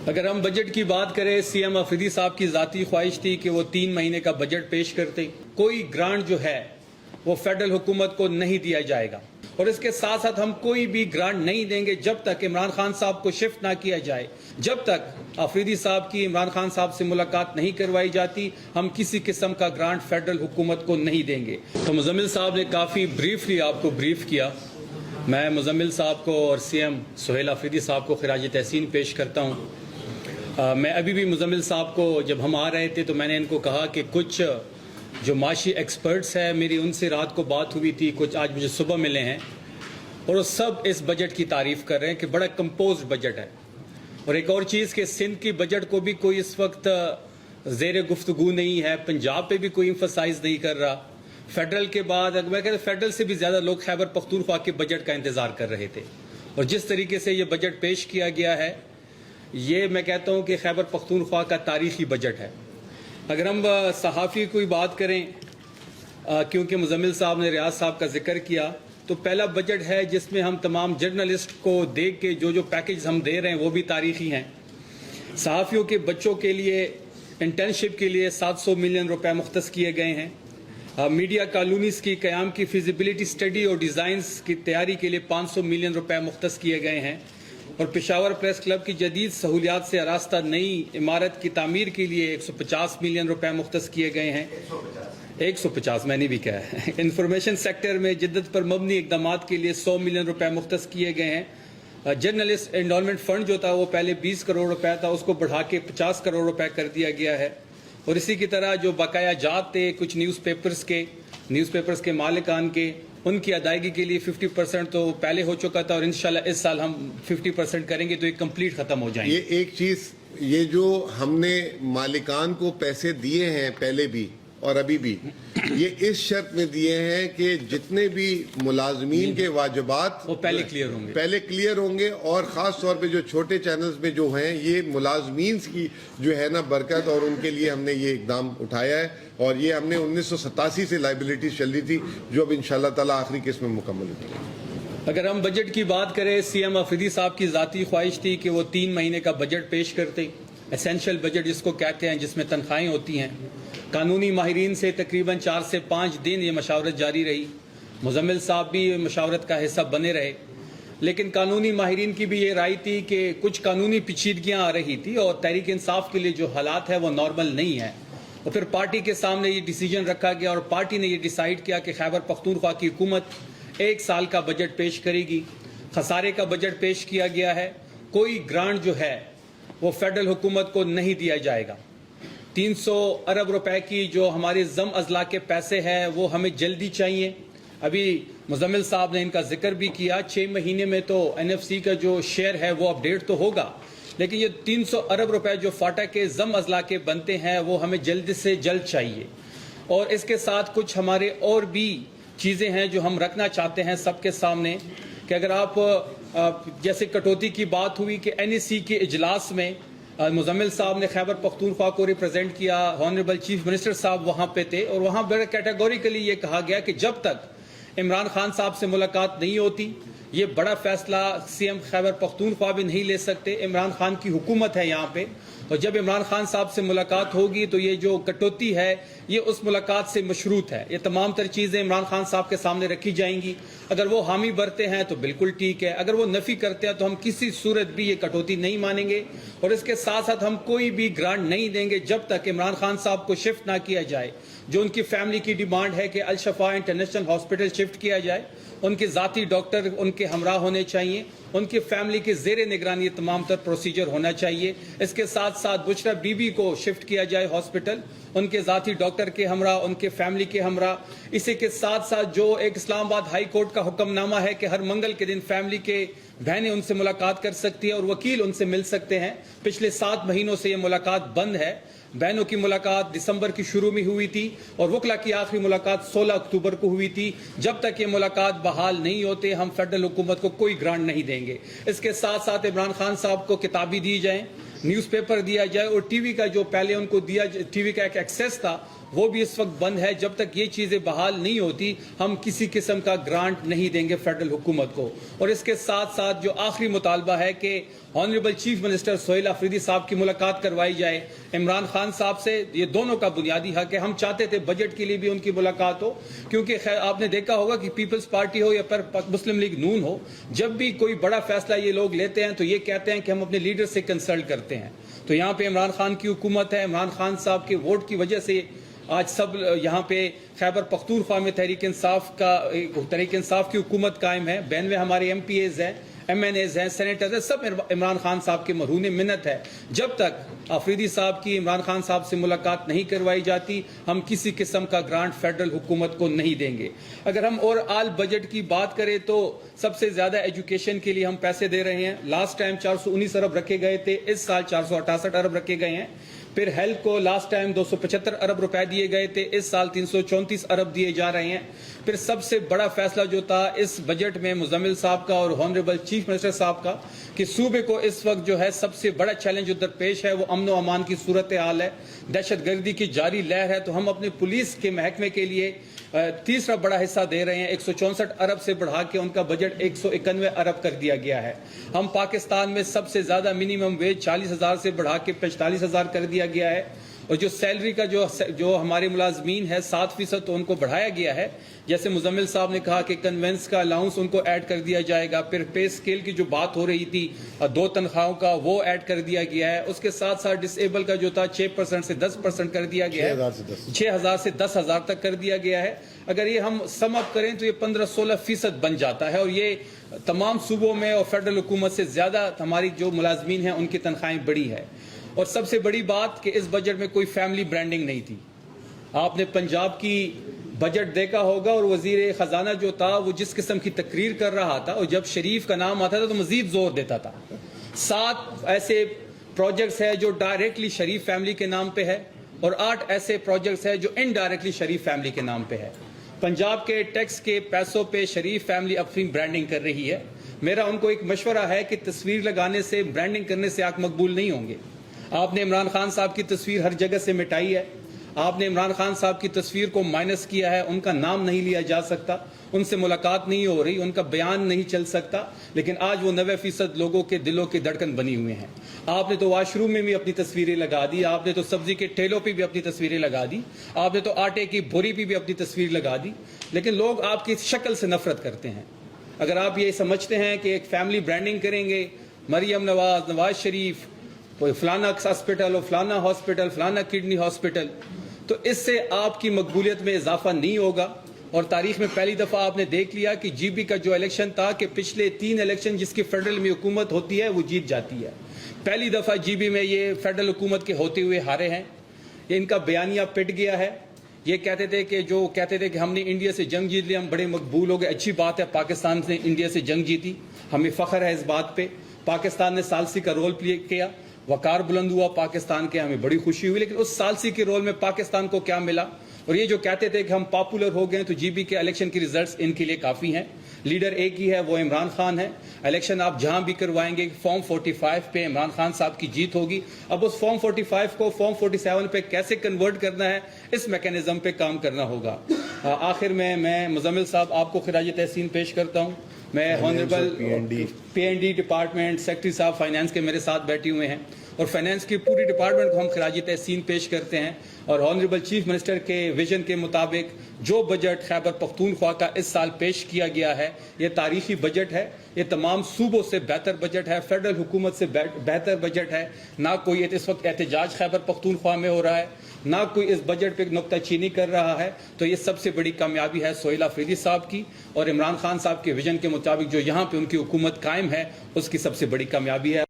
اگر ہم بجٹ کی بات کریں، سی ایم آفریدی صاحب کی ذاتی خواہش تھی کہ وہ 3 مہینے کا بجٹ پیش کرتے. کوئی گرانٹ جو ہے وہ فیڈرل حکومت کو نہیں دیا جائے گا، اور اس کے ساتھ ساتھ ہم کوئی بھی گرانٹ نہیں دیں گے جب تک عمران خان صاحب کو شفٹ نہ کیا جائے. جب تک آفریدی صاحب کی عمران خان صاحب سے ملاقات نہیں کروائی جاتی، ہم کسی قسم کا گرانٹ فیڈرل حکومت کو نہیں دیں گے. تو مزمل صاحب نے کافی بریفلی آپ کو بریف کیا. میں مزمل صاحب کو اور سی ایم سہیل آفریدی صاحب کو خراج تحسین پیش کرتا ہوں. میں ابھی بھی مزمل صاحب کو جب ہم آ رہے تھے تو میں نے ان کو کہا کہ کچھ جو معاشی ایکسپرٹس ہیں، میری ان سے رات کو بات ہوئی تھی، کچھ آج مجھے صبح ملے ہیں، اور وہ سب اس بجٹ کی تعریف کر رہے ہیں کہ بڑا کمپوزڈ بجٹ ہے. اور ایک اور چیز کہ سندھ کی بجٹ کو بھی کوئی اس وقت زیر گفتگو نہیں ہے، پنجاب پہ بھی کوئی ایمفسائز نہیں کر رہا. فیڈرل کے بعد میں کہتا ہوں فیڈرل سے بھی زیادہ لوگ خیبر پختونخوا کے بجٹ کا انتظار کر رہے تھے. اور جس طریقے سے یہ بجٹ پیش کیا گیا ہے، یہ میں کہتا ہوں کہ خیبر پختونخوا کا تاریخی بجٹ ہے. اگر ہم صحافی کوئی بات کریں، کیونکہ مزمل صاحب نے ریاض صاحب کا ذکر کیا، تو پہلا بجٹ ہے جس میں ہم تمام جرنلسٹ کو دیکھ کے جو پیکیج ہم دے رہے ہیں وہ بھی تاریخی ہیں. صحافیوں کے بچوں کے لیے انٹرنشپ کے لیے 700 ملین روپے مختص کیے گئے ہیں. میڈیا کالونیز کی قیام کی فیزیبلٹی سٹڈی اور ڈیزائنز کی تیاری کے لیے 500 ملین روپے مختص کیے گئے ہیں. اور پشاور پریس کلب کی جدید سہولیات سے آراستہ نئی عمارت کی تعمیر کے لیے 150 ملین روپے مختص کیے گئے ہیں. 150 میں نے بھی کہا ہے. انفارمیشن سیکٹر میں جدت پر مبنی اقدامات کے لیے 100 ملین روپے مختص کیے گئے ہیں. جرنلسٹ انڈولمنٹ فنڈ جو تھا وہ پہلے 20 کروڑ روپے تھا، اس کو بڑھا کے 50 کروڑ روپے کر دیا گیا ہے. اور اسی کی طرح جو بقایا جات تھے کچھ نیوز پیپرز کے مالکان کے، ان کی ادائیگی کے لیے 50% تو پہلے ہو چکا تھا، اور انشاءاللہ اس سال ہم 50% کریں گے تو یہ کمپلیٹ ختم ہو جائیں گے. یہ ایک چیز، یہ جو ہم نے مالکان کو پیسے دیے ہیں پہلے بھی اور ابھی بھی، یہ اس شرط میں دیے ہیں کہ جتنے بھی ملازمین کے واجبات وہ پہلے کلیئر ہوں گے، اور خاص طور پہ جو چھوٹے چینلز میں جو ہیں، یہ ملازمین کی جو ہے نا برکت، اور ان کے لیے ہم نے یہ اقدام اٹھایا ہے. اور یہ ہم نے 1987 سے لائبلٹیز چل رہی تھی جو اب انشاءاللہ تعالی آخری قسط میں مکمل ہوتی ہے. اگر ہم بجٹ کی بات کریں، سی ایم آفریدی صاحب کی ذاتی خواہش تھی کہ وہ 3 مہینے کا بجٹ پیش کرتے. اسینشل بجٹ جس کو کہتے ہیں، جس میں تنخواہیں ہوتی ہیں. قانونی ماہرین سے تقریباً 4 سے 5 دن یہ مشاورت جاری رہی. مزمل صاحب بھی مشاورت کا حصہ بنے رہے، لیکن قانونی ماہرین کی بھی یہ رائے تھی کہ کچھ قانونی پیچیدگیاں آ رہی تھی، اور تحریک انصاف کے لیے جو حالات ہیں وہ نارمل نہیں ہیں. اور پھر پارٹی کے سامنے یہ ڈیسیجن رکھا گیا، اور پارٹی نے یہ ڈیسائیڈ کیا کہ خیبر پختونخوا کی حکومت 1 سال کا بجٹ پیش کرے گی. خسارے کا بجٹ پیش کیا گیا ہے. کوئی گرانٹ جو ہے وہ فیڈرل حکومت کو نہیں دیا جائے گا. 300 ارب روپے کی جو ہمارے زم اضلاع کے پیسے ہیں وہ ہمیں جلدی چاہیے. ابھی مزمل صاحب نے ان کا ذکر بھی کیا، 6 مہینے میں تو NFC کا جو شیئر ہے وہ اپڈیٹ تو ہوگا، لیکن یہ 300 ارب روپے جو فاٹا کے زم اضلاع کے بنتے ہیں وہ ہمیں جلد سے جلد چاہیے. اور اس کے ساتھ کچھ ہمارے اور بھی چیزیں ہیں جو ہم رکھنا چاہتے ہیں سب کے سامنے، کہ اگر آپ جیسے کٹوتی کی بات ہوئی کہ NEC کے اجلاس میں مزمل صاحب نے خیبر پختونخوا کو ریپرزینٹ کیا، آنریبل چیف منسٹر صاحب وہاں پہ تھے، اور وہاں بڑے کیٹیگوریکلی یہ کہا گیا کہ جب تک عمران خان صاحب سے ملاقات نہیں ہوتی، یہ بڑا فیصلہ سی ایم خیبر پختونخوا بھی نہیں لے سکتے. عمران خان کی حکومت ہے یہاں پہ، اور جب عمران خان صاحب سے ملاقات ہوگی تو یہ جو کٹوتی ہے یہ اس ملاقات سے مشروط ہے. یہ تمام تر چیزیں عمران خان صاحب کے سامنے رکھی جائیں گی. اگر وہ حامی برتے ہیں تو بالکل ٹھیک ہے، اگر وہ نفی کرتے ہیں تو ہم کسی صورت بھی یہ کٹوتی نہیں مانیں گے. اور اس کے ساتھ ساتھ ہم کوئی بھی گرانٹ نہیں دیں گے جب تک عمران خان صاحب کو شفٹ نہ کیا جائے. جو ان کی فیملی کی ڈیمانڈ ہے کہ الشفا انٹرنیشنل ہاسپٹل شفٹ کیا جائے، ان کے ذاتی ڈاکٹر ان کے ہمراہ ہونے چاہیے، ان کی فیملی کے زیر نگرانی تمام تر پروسیجر ہونا چاہیے. اس کے ساتھ ساتھ بشرا بی بی کو شفٹ کیا جائے ہاسپٹل، ان کے ذاتی ڈاکٹر کے ہمراہ، ان کے فیملی کے ہمراہ. اسی کے ساتھ ساتھ جو ایک اسلام آباد ہائی کورٹ کا حکم نامہ ہے کہ ہر منگل کے دن فیملی کے بہنیں ان سے ملاقات کر سکتی ہیں اور وکیل ان سے مل سکتے ہیں. پچھلے 7 مہینوں سے یہ ملاقات بند ہے. بہنوں کی ملاقات دسمبر کی شروع میں ہوئی تھی، اور وکلا کی آخری ملاقات 16 اکتوبر کو ہوئی تھی. جب تک یہ ملاقات بحال نہیں ہوتے ہم فیڈرل حکومت کو کوئی گرانٹ نہیں دیں گے. اس کے ساتھ ساتھ عمران خان صاحب کو کتابی دی جائیں، نیوز پیپر دیا جائے، اور ٹی وی کا جو پہلے ان کو دیا ٹی وی کا ایک ایکسیس تھا وہ بھی اس وقت بند ہے. جب تک یہ چیزیں بحال نہیں ہوتی ہم کسی قسم کا گرانٹ نہیں دیں گے فیڈرل حکومت کو. اور اس کے ساتھ ساتھ جو آخری مطالبہ ہے کہ honourable chief minister Sohail Afridi صاحب کی ملاقات کروائی جائے عمران خان صاحب سے. یہ دونوں کا بنیادی حق ہے. ہم چاہتے تھے بجٹ کے لیے بھی ان کی ملاقات ہو, کیونکہ خیر آپ نے دیکھا ہوگا کہ پیپلز پارٹی ہو یا پر مسلم لیگ نون ہو, جب بھی کوئی بڑا فیصلہ یہ لوگ لیتے ہیں تو یہ کہتے ہیں کہ ہم اپنے لیڈر سے کنسلٹ کرتے ہیں. تو یہاں پہ عمران خان کی حکومت ہے. عمران خان صاحب کے ووٹ کی وجہ سے آج سب یہاں پہ خیبر پختونخوا میں تحریک انصاف کی حکومت قائم ہے. 92 ہمارے ایم پی ایز ہیں, ایم این ایز ہیں, سینیٹرز ہیں, سب عمران خان صاحب کے مرہون منت ہے. جب تک آفریدی صاحب کی عمران خان صاحب سے ملاقات نہیں کروائی جاتی ہم کسی قسم کا گرانٹ فیڈرل حکومت کو نہیں دیں گے. اگر ہم اور آل بجٹ کی بات کریں تو سب سے زیادہ ایجوکیشن کے لیے ہم پیسے دے رہے ہیں. لاسٹ ٹائم 419 ارب رکھے گئے تھے, اس سال 468 ارب رکھے گئے ہیں. پھر ہیلتھ کو لاسٹ ٹائم 275 ارب روپے دیے گئے تھے, اس سال 334 ارب دیے جا رہے ہیں. پھر سب سے بڑا فیصلہ جو تھا اس بجٹ میں مزمل صاحب کا اور آنریبل چیف منسٹر صاحب کا کہ صوبے کو اس وقت جو ہے سب سے بڑا چیلنج جو درپیش ہے وہ امن و امان کی صورتحال ہے, دہشت گردی کی جاری لہر ہے. تو ہم اپنے پولیس کے محکمے کے لیے تیسرا بڑا حصہ دے رہے ہیں. 164 ارب سے بڑھا کے ان کا بجٹ 191 ارب کر دیا گیا ہے. ہم پاکستان میں سب سے زیادہ منیمم ویج 40,000 سے بڑھا کے 45,000 کر دیا گیا ہے. اور جو سیلری کا جو ہمارے ملازمین ہے 7% تو ان کو بڑھایا گیا ہے. جیسے مزمل صاحب نے کہا کہ کنوینس کا الاؤنس ان کو ایڈ کر دیا جائے گا. پھر پے اسکیل کی جو بات ہو رہی تھی 2 تنخواہوں کا وہ ایڈ کر دیا گیا ہے. اس کے ساتھ ساتھ ڈس ایبل کا جو تھا 6% سے 10% کر دیا گیا ہے, 6,000 سے 10,000 تک کر دیا گیا ہے. اگر یہ ہم سم اپ کریں تو یہ 15-16% بن جاتا ہے. اور یہ تمام صوبوں میں اور فیڈرل حکومت سے زیادہ ہماری جو ملازمین ہیں ان کی تنخواہیں بڑی ہے. اور سب سے بڑی بات کہ اس بجٹ میں کوئی فیملی برانڈنگ نہیں تھی. آپ نے پنجاب کی بجٹ دیکھا ہوگا اور وزیر خزانہ جو تھا وہ جس قسم کی تقریر کر رہا تھا, اور جب شریف کا نام آتا تھا تو مزید زور دیتا تھا. 7 ایسے پروجیکٹس ہیں جو ڈائریکٹلی شریف فیملی کے نام پہ ہے اور 8 ایسے پروجیکٹس ہیں جو انڈائریکٹلی شریف فیملی کے نام پہ ہے. پنجاب کے ٹیکس کے پیسوں پہ شریف فیملی اپنی برانڈنگ کر رہی ہے. میرا ان کو ایک مشورہ ہے کہ تصویر لگانے سے, برانڈنگ کرنے سے آپ مقبول نہیں ہوں گے. آپ نے عمران خان صاحب کی تصویر ہر جگہ سے مٹائی ہے. آپ نے عمران خان صاحب کی تصویر کو مائنس کیا ہے. ان کا نام نہیں لیا جا سکتا, ان سے ملاقات نہیں ہو رہی, ان کا بیان نہیں چل سکتا. لیکن آج وہ 90% لوگوں کے دلوں کی دھڑکن بنی ہوئے ہیں. آپ نے تو واش روم میں بھی اپنی تصویریں لگا دی, آپ نے تو سبزی کے ٹھیلوں پہ بھی اپنی تصویریں لگا دی, آپ نے تو آٹے کی بھوری پہ بھی اپنی تصویر لگا دی. لیکن لوگ آپ کی شکل سے نفرت کرتے ہیں. اگر آپ یہ سمجھتے ہیں کہ ایک فیملی برانڈنگ کریں گے, مریم نواز, نواز شریف, فلانا ہاسپٹل اور فلانا ہاسپٹل, فلانا کڈنی ہاسپٹل, تو اس سے آپ کی مقبولیت میں اضافہ نہیں ہوگا. اور تاریخ میں پہلی دفعہ آپ نے دیکھ لیا کہ جی بی کا جو الیکشن تھا کہ پچھلے 3 الیکشن جس کی فیڈرل میں حکومت ہوتی ہے وہ جیت جاتی ہے. پہلی دفعہ جی بی میں یہ فیڈرل حکومت کے ہوتے ہوئے ہارے ہیں. یہ ان کا بیانیہ پٹ گیا ہے. یہ کہتے تھے کہ ہم نے انڈیا سے جنگ جیت لی, ہم بڑے مقبول ہو گئے. اچھی بات ہے, پاکستان نے انڈیا سے جنگ جیتی, ہمیں فخر ہے اس بات پہ. پاکستان نے ثالثی کا رول پلے کیا, وقار بلند ہوا پاکستان کے, ہمیں بڑی خوشی ہوئی. لیکن اس ثالثی کے رول میں پاکستان کو کیا ملا؟ اور یہ جو کہتے تھے کہ ہم پاپولر ہو گئے تو جی بی کے الیکشن کی ریزلٹس ان کے لیے کافی ہیں. لیڈر ایک ہی ہے, وہ عمران خان ہے. الیکشن آپ جہاں بھی کروائیں گے فارم 45 پہ عمران خان صاحب کی جیت ہوگی. اب اس فارم 45 کو فارم 47 پہ کیسے کنورٹ کرنا ہے, اس میکینزم پہ کام کرنا ہوگا. آخر میں مزمل صاحب آپ کو خراج تحسین پیش کرتا ہوں. میں آنریبل پی این ڈی ڈپارٹمنٹ سیکرٹری صاحب فائنانس کے میرے ساتھ بیٹھے ہوئے ہیں, اور فائنانس کی پوری ڈپارٹمنٹ کو ہم خراج تحسین پیش کرتے ہیں. اور آنریبل چیف منسٹر کے ویژن کے مطابق جو بجٹ خیبر پختونخوا کا اس سال پیش کیا گیا ہے یہ تاریخی بجٹ ہے. یہ تمام صوبوں سے بہتر بجٹ ہے, فیڈرل حکومت سے بہتر بجٹ ہے. نہ کوئی اس وقت احتجاج خیبر پختونخوا میں ہو رہا ہے, نہ کوئی اس بجٹ پہ نکتہ چینی کر رہا ہے. تو یہ سب سے بڑی کامیابی ہے سہیل آفریدی صاحب کی, اور عمران خان صاحب کے ویژن کے مطابق جو یہاں پہ ان کی حکومت قائم ہے اس کی سب سے بڑی کامیابی ہے.